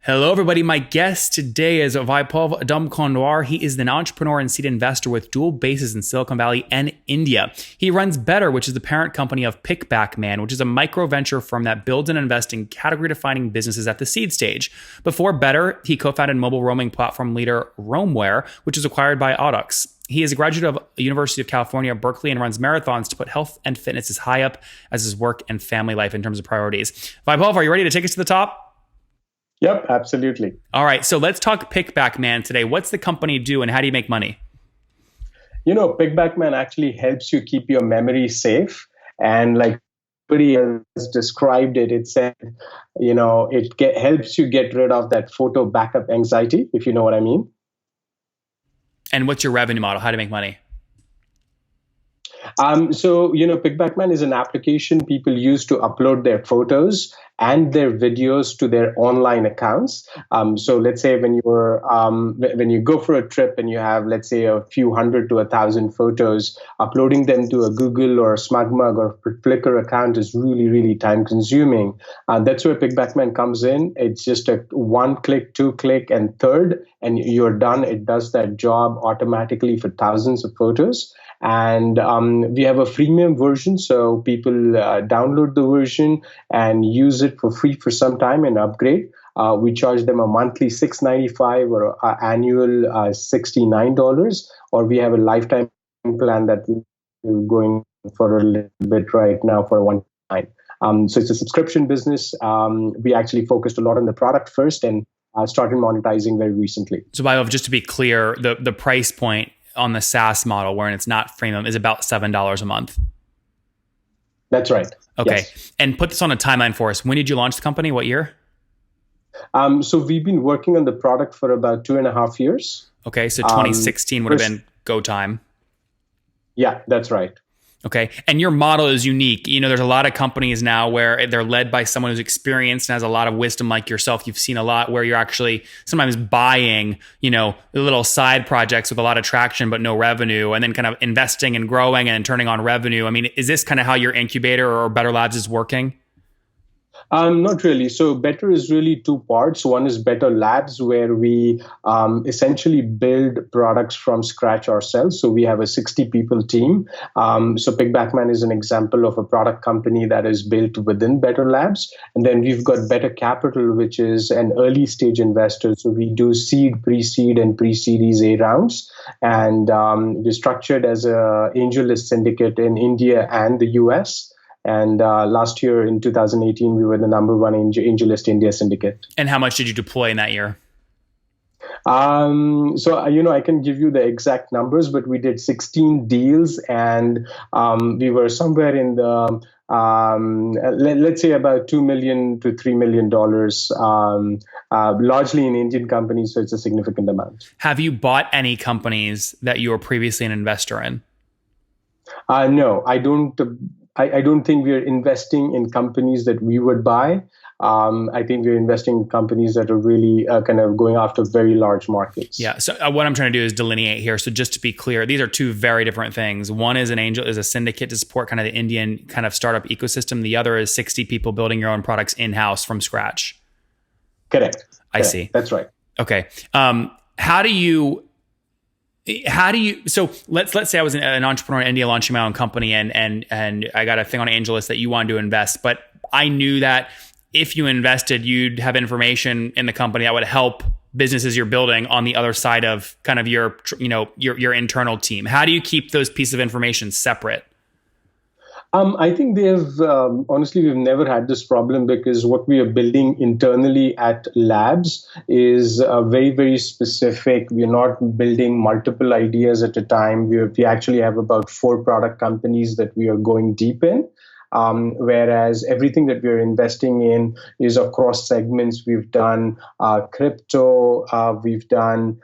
Hello, everybody. My guest today is Vaibhav Domkundwar. He is an entrepreneur and seed investor with dual bases in Silicon Valley and India. He runs Better, which is the parent company of Pickbackman, which is a micro venture firm that builds and invests in category-defining businesses at the seed stage. Before Better, he co-founded mobile roaming platform leader Roamware, which was acquired by Audux. He is a graduate of University of California, Berkeley, and runs marathons to put health and fitness as high up as his work and family life in terms of priorities. Vaibhav, are you ready to take us to the top? Yep, absolutely. All right, so let's talk Pickbackman today. What's the company do and how do you make money? Pickbackman actually helps you keep your memory safe. And like somebody has described it, it said, helps you get rid of that photo backup anxiety, if you know what I mean. And what's your revenue model? How to make money? Pickbackman is an application people use to upload their photos and their videos to their online accounts. So let's say when you go for a trip and you have, let's say, a few hundred to 1,000 photos, uploading them to a Google or a SmugMug or Flickr account is really, really time consuming. That's where Pickbackman comes in. It's just a one click, two click, and third, and you're done. It does that job automatically for thousands of photos. And we have a freemium version, so people download the version and use it for free for some time and upgrade. We charge them a monthly $6.95 or annual $69, or we have a lifetime plan that we're going for a little bit right now for one time. So it's a subscription business. We actually focused a lot on the product first and started monetizing very recently. So, Vaibhav, just to be clear, the price point on the SaaS model, where it's not freemium, is about $7 a month. That's right. Okay. Yes. And put this on a timeline for us. When did you launch the company? What year? So we've been working on the product for about 2.5 years. Okay. So 2016 would have been go time. Yeah, that's right. Okay. And your model is unique. There's a lot of companies now where they're led by someone who's experienced and has a lot of wisdom like yourself. You've seen a lot where you're actually sometimes buying, little side projects with a lot of traction, but no revenue, and then kind of investing and growing and turning on revenue. I mean, is this kind of how your incubator or Better Labs is working? Not really. So Better is really two parts. One is Better Labs, where we essentially build products from scratch ourselves. So we have a 60 people team. So Pickbackman is an example of a product company that is built within Better Labs. And then we've got Better Capital, which is an early stage investor. So we do seed, pre-seed, and pre-series A rounds. And we're structured as an AngelList syndicate in India and the US. And last year in 2018, we were the number one AngelList India syndicate. And how much did you deploy in that year? I can give you the exact numbers, but we did 16 deals, and we were somewhere in the, let's say about $2 million to $3 million, largely in Indian companies, so it's a significant amount. Have you bought any companies that you were previously an investor in? No, I don't. I don't think we're investing in companies that we would buy. I think we're investing in companies that are really kind of going after very large markets. Yeah. So what I'm trying to do is delineate here. So just to be clear, these are two very different things. One is is a syndicate to support kind of the Indian kind of startup ecosystem. The other is 60 people building your own products in-house from scratch. Correct. I see. That's right. Okay. So let's say I was an entrepreneur in India launching my own company and I got a thing on AngelList that you wanted to invest, but I knew that if you invested, you'd have information in the company that would help businesses you're building on the other side of kind of your internal team. How do you keep those pieces of information separate? I think they have, honestly, we've never had this problem because what we are building internally at Labs is very, very specific. We're not building multiple ideas at a time. We actually have about 4 product companies that we are going deep in. Whereas everything that we're investing in is across segments. We've done crypto, we've done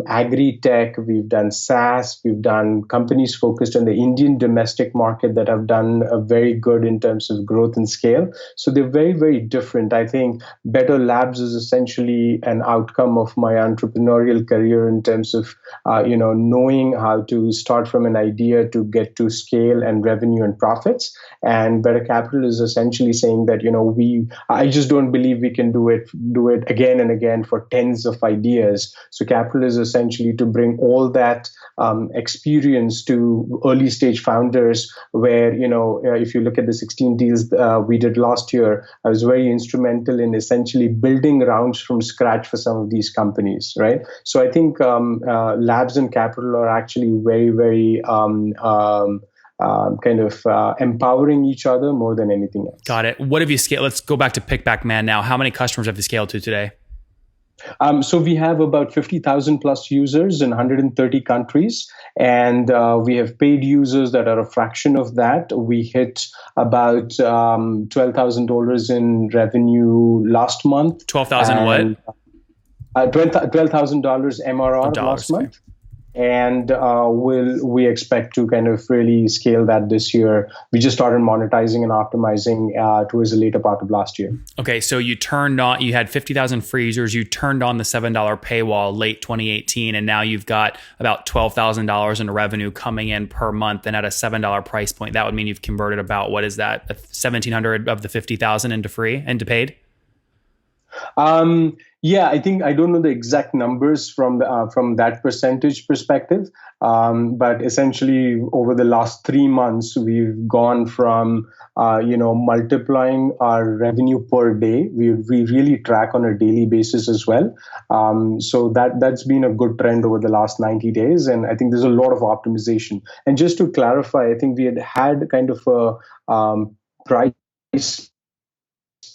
agri-tech, we've done SaaS, we've done companies focused on the Indian domestic market that have done very good in terms of growth and scale. So they're very, very different. I think Better Labs is essentially an outcome of my entrepreneurial career in terms of, knowing how to start from an idea to get to scale and revenue and profits. And Better Capital is essentially saying that, I just don't believe we can do it again and again for tens of ideas. So Capital is essentially to bring all that experience to early stage founders where, if you look at the 16 deals we did last year, I was very instrumental in essentially building rounds from scratch for some of these companies, right? So I think Labs and Capital are actually very, very empowering each other more than anything else. Got it. What have you scaled? Let's go back to Pickback Man now. How many customers have you scaled to today? So we have about 50,000 plus users in 130 countries, and we have paid users that are a fraction of that. We hit about $12,000 in revenue last month. 12,000 what? $12,000 MRR last month. And we expect to kind of really scale that this year. We just started monetizing and optimizing towards the later part of last year. Okay, so you had 50,000 free users. You turned on the $7 paywall late 2018, and now you've got about $12,000 in revenue coming in per month. And at a $7 price point, that would mean you've converted about, what is that, 1,700 of the 50,000 into paid? Yeah, I don't know the exact numbers from that percentage perspective, but essentially over the last 3 months, we've gone from multiplying our revenue per day. We really track on a daily basis as well. So that's been a good trend over the last 90 days, and I think there's a lot of optimization. And just to clarify, I think we had kind of a price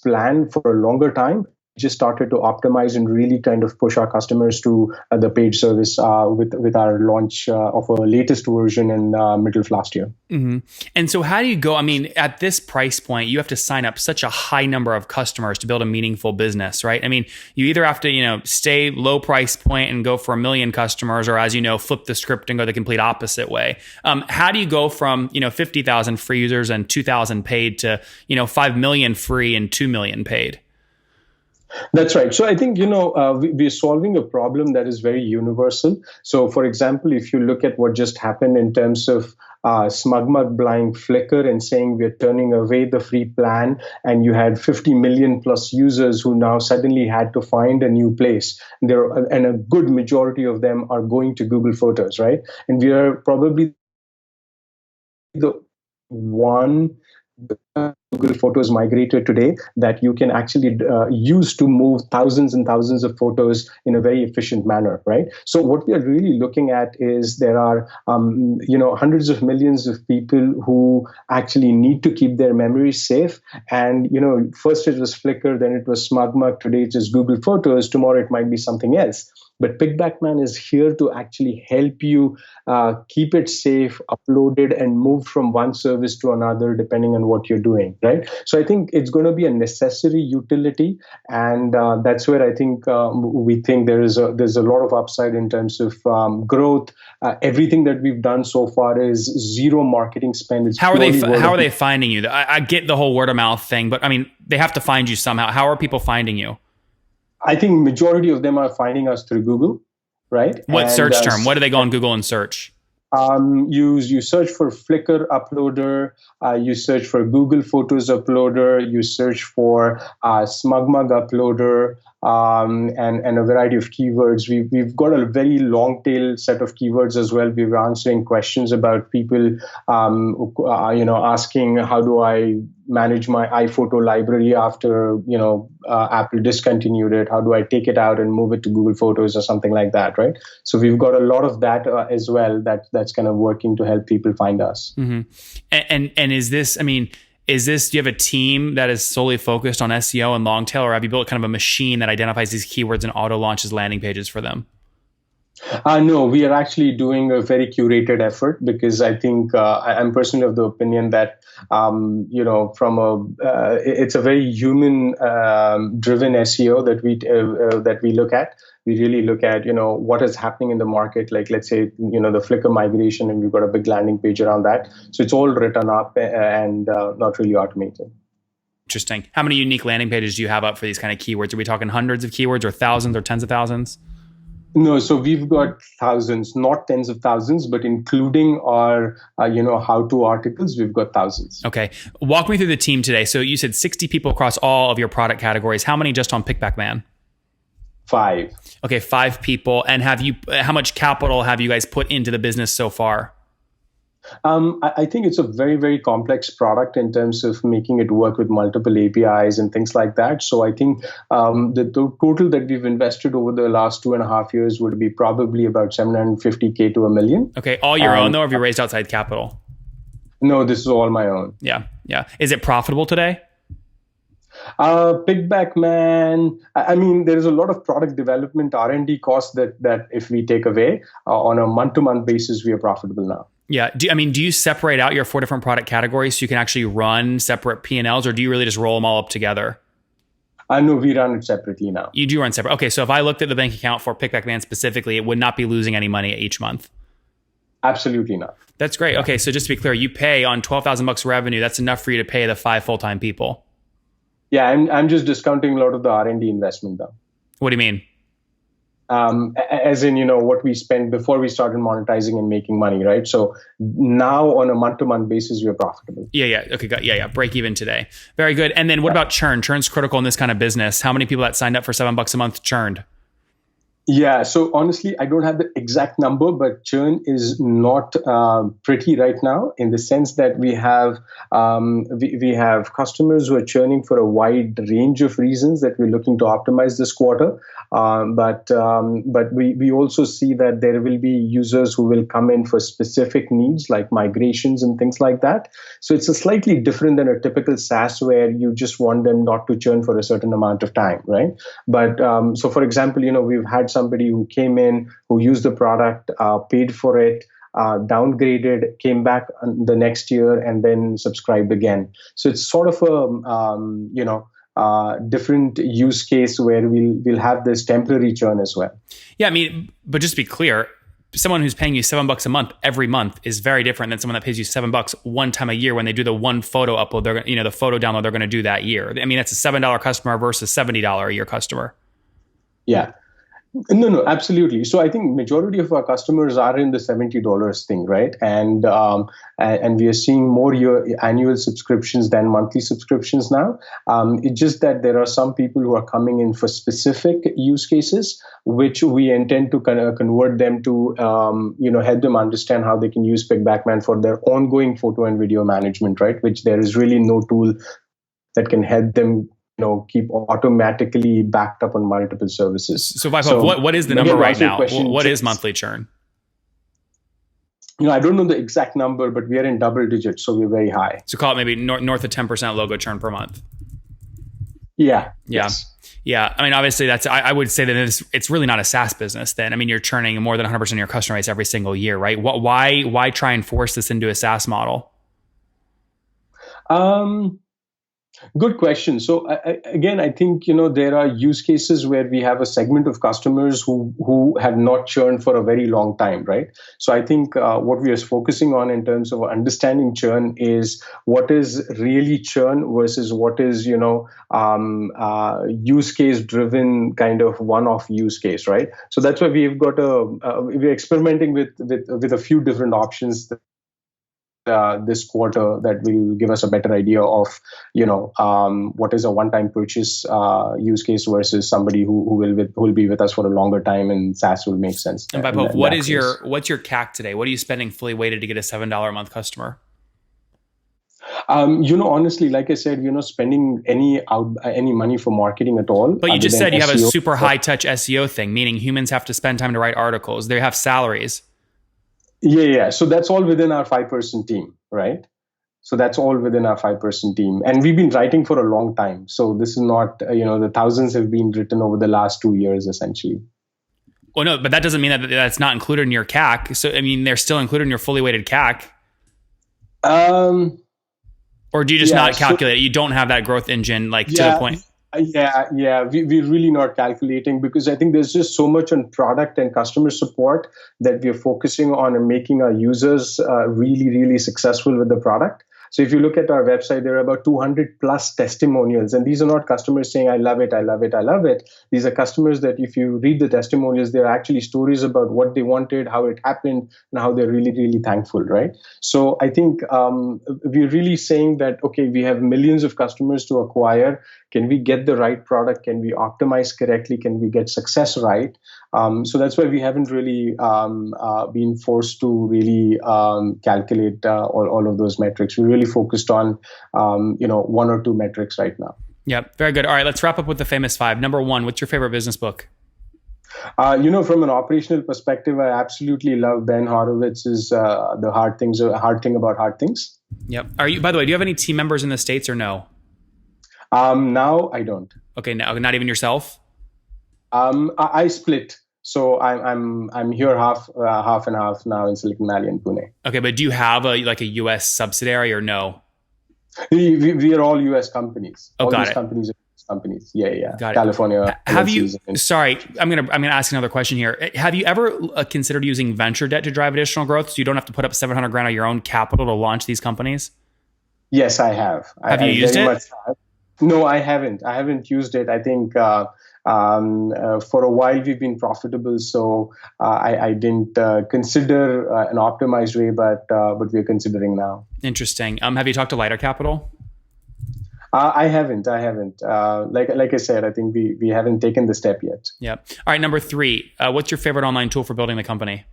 plan for a longer time. Just started to optimize and really kind of push our customers to the paid service with our launch of our latest version in middle of last year. Mm-hmm. And so how do you go? I mean, at this price point, you have to sign up such a high number of customers to build a meaningful business, right? I mean, you either have to, stay low price point and go for 1 million customers, or as flip the script and go the complete opposite way. How do you go from, 50,000 free users and 2,000 paid to, 5 million free and 2 million paid? That's right. So I think, we're solving a problem that is very universal. So, for example, if you look at what just happened in terms of SmugMug buying Flickr and saying we're turning away the free plan, and you had 50 million plus users who now suddenly had to find a new place. And a good majority of them are going to Google Photos, right? And we are probably the one Google Photos migrated today that you can actually use to move thousands and thousands of photos in a very efficient manner, right? So what we are really looking at is there are, hundreds of millions of people who actually need to keep their memories safe. And, first it was Flickr, then it was SmugMug, today it is Google Photos, tomorrow it might be something else. But Pickback Man is here to actually help you keep it safe, uploaded, and move from one service to another depending on what you're doing, right? So I think it's going to be a necessary utility, and that's where I think we think there's a lot of upside in terms of growth. Everything that we've done so far is zero marketing spend. How are they finding you? I get the whole word of mouth thing, but I mean, they have to find you somehow. How are people finding you? I think majority of them are finding us through Google, right? What search term? What do they go on Google and search? You search for Flickr uploader, you search for Google Photos uploader, you search for SmugMug uploader, and a variety of keywords. We've got a very long tail set of keywords as well. We were answering questions about people, asking how do I manage my iPhoto library after Apple discontinued it. How do I take it out and move it to Google Photos or something like that, right? So we've got a lot of that as well. That's kind of working to help people find us. Mm-hmm. And is this? I mean, do you have a team that is solely focused on SEO and long tail, or have you built kind of a machine that identifies these keywords and auto launches landing pages for them? No, we are actually doing a very curated effort because I think I'm personally of the opinion that it's a very human driven SEO that we look at. We really look at what is happening in the market. Like let's say the Flickr migration, and we've got a big landing page around that. So it's all written up and not really automated. Interesting. How many unique landing pages do you have up for these kind of keywords? Are we talking hundreds of keywords or thousands or tens of thousands? No, so we've got thousands, not tens of thousands, but including our, how-to articles, we've got thousands. Okay. Walk me through the team today. So you said 60 people across all of your product categories. How many just on Pickback Man? 5. Okay, 5 people. And how much capital have you guys put into the business so far? I think it's a very, very complex product in terms of making it work with multiple APIs and things like that. So I think the total that we've invested over the last 2.5 years would be probably about 750K to $1 million. Okay, all your own though, or have you raised outside capital? No, this is all my own. Yeah. Is it profitable today? Pickback Man. I mean, there is a lot of product development R&D costs that if we take away on a month-to-month basis, we are profitable now. Yeah. Do you separate out your 4 different product categories so you can actually run separate P&Ls, or do you really just roll them all up together? No, we run it separately now. You do run separate. Okay, so if I looked at the bank account for Pickback Man specifically, it would not be losing any money each month. Absolutely not. That's great. Okay, so just to be clear, you pay on $12,000 revenue. That's enough for you to pay the 5 full-time people. Yeah, I'm just discounting a lot of the R&D investment though. What do you mean? As in, what we spent before we started monetizing and making money, right? So now on a month-to-month basis, we're profitable. Yeah. Okay, yeah. Break even today. Very good. And then what about churn? Churn's critical in this kind of business. How many people that signed up for $7 a month churned? Yeah, so honestly, I don't have the exact number, but churn is not pretty right now in the sense that we have customers who are churning for a wide range of reasons that we're looking to optimize this quarter. But we also see that there will be users who will come in for specific needs like migrations and things like that. So it's a slightly different than a typical SaaS where you just want them not to churn for a certain amount of time, right? But so for example, we've had somebody who came in, who used the product, paid for it, downgraded, came back the next year, and then subscribed again. So it's sort of a different use case where we'll have this temporary churn as well. Yeah, but just to be clear, someone who's paying you $7 a month every month is very different than someone that pays you $7 one time a year when they do the one photo upload. They're the photo download they're going to do that year. That's a $7 customer versus $70 a year customer. Yeah. No, absolutely. So I think majority of our customers are in the $70 thing, right? And we are seeing more annual subscriptions than monthly subscriptions now. It's just that there are some people who are coming in for specific use cases, which we intend to kind of convert them to, help them understand how they can use Pickback Man for their ongoing photo and video management, right? Which there is really no tool that can help them keep automatically backed up on multiple services. So Vaibhav, what is the number right now? What is monthly churn? I don't know the exact number, but we are in double digits, so we're very high. So call it maybe north of 10% logo churn per month. Yeah. Yes. Yeah. Obviously I would say that it's really not a SaaS business then. You're churning more than 100% of your customer base every single year, right? Why try and force this into a SaaS model? Good question. So I think, there are use cases where we have a segment of customers who have not churned for a very long time, right? So I think what we are focusing on in terms of understanding churn is what is really churn versus what is, use case driven kind of one-off use case, right? So that's why we've got we're experimenting with a few different options this quarter that will give us a better idea of what is a one-time purchase use case versus somebody who will be with us for a longer time, and SaaS will make sense. And Vaibhav, what's your CAC today? What are you spending fully weighted to get a $7 a month customer? Honestly, like I said, spending any money for marketing at all. But you just said you have a super high touch SEO thing, meaning humans have to spend time to write articles. They have salaries. Yeah. So that's all within our 5-person team, right? So that's all within our 5-person team. And we've been writing for a long time. So this is not, the thousands have been written over the last 2 years, essentially. Well, no, but that doesn't mean that that's not included in your CAC. So, I mean, they're still included in your fully weighted CAC. Or do you just not calculate it? You don't have that growth engine to the point. We're really not calculating because I think there's just so much on product and customer support that we're focusing on and making our users really, really successful with the product. So if you look at our website, there are about 200 plus testimonials. And these are not customers saying, I love it, I love it, I love it. These are customers that if you read the testimonials, they're actually stories about what they wanted, how it happened, and how they're really, really thankful, right? So I think we're really saying that, okay, we have millions of customers to acquire. Can we get the right product? Can we optimize correctly? Can we get success right? So that's why we haven't really been forced to really calculate all of those metrics. We're really focused on one or two metrics right now. Yep, very good. All right, let's wrap up with the famous five. Number one, what's your favorite business book? From an operational perspective, I absolutely love Ben Horowitz's The Hard Thing About Hard Things. Yep. By the way, do you have any team members in the States or no? Now I don't. Okay, no, not even yourself? I split. So I'm here half and half now in Silicon Valley and Pune. Okay, but do you have a US subsidiary or no? We are all US companies. Oh, all got these it. Companies. Yeah. Got it. California. Have you? Sorry, I'm gonna ask another question here. Have you ever considered using venture debt to drive additional growth, so you don't have to put up $700,000 of your own capital to launch these companies? Yes, I have. Have you used it? No, I haven't. I haven't used it. I think for a while we've been profitable, so I didn't consider an optimized way, but we're considering now. Interesting. Have you talked to Lighter Capital? I haven't. Like I said, I think we haven't taken the step yet. Yep. All right. Number three. What's your favorite online tool for building the company?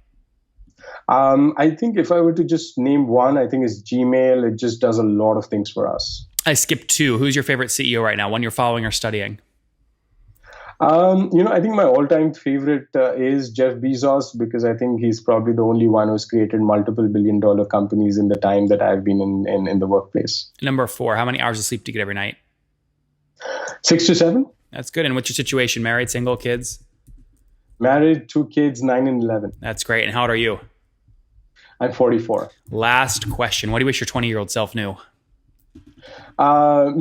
I think if I were to just name one, I think it's Gmail. It just does a lot of things for us. I skipped two. Who's your favorite CEO right now? One you're following or studying? I think my all-time favorite is Jeff Bezos, because I think he's probably the only one who's created multiple billion-dollar companies in the time that I've been in the workplace. Number four, how many hours of sleep do you get every night? 6 to 7. That's good. And what's your situation? Married, single, kids? Married, 2 kids, 9 and 11. That's great. And how old are you? I'm 44. Last question. What do you wish your 20-year-old self knew? I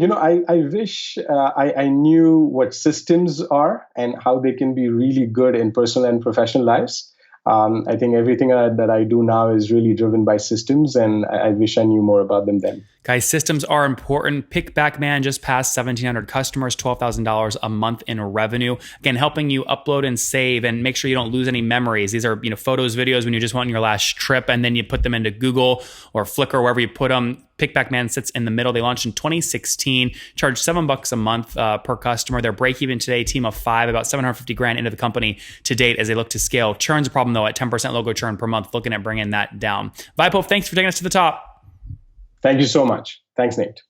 wish I knew what systems are and how they can be really good in personal and professional lives. I think everything that I do now is really driven by systems, and I wish I knew more about them then. Guys, systems are important. PickBackMan just passed 1,700 customers, $12,000 a month in revenue. Again, helping you upload and save and make sure you don't lose any memories. These are photos, videos when you just went on your last trip, and then you put them into Google or Flickr, wherever you put them. PickBackMan sits in the middle. They launched in 2016, charge $7 a month per customer. Their break even today, team of 5, about $750,000 into the company to date as they look to scale. Churn's a problem though at 10% logo churn per month, looking at bringing that down. Vaibhav, thanks for taking us to the top. Thank you so much. Thanks, Nate.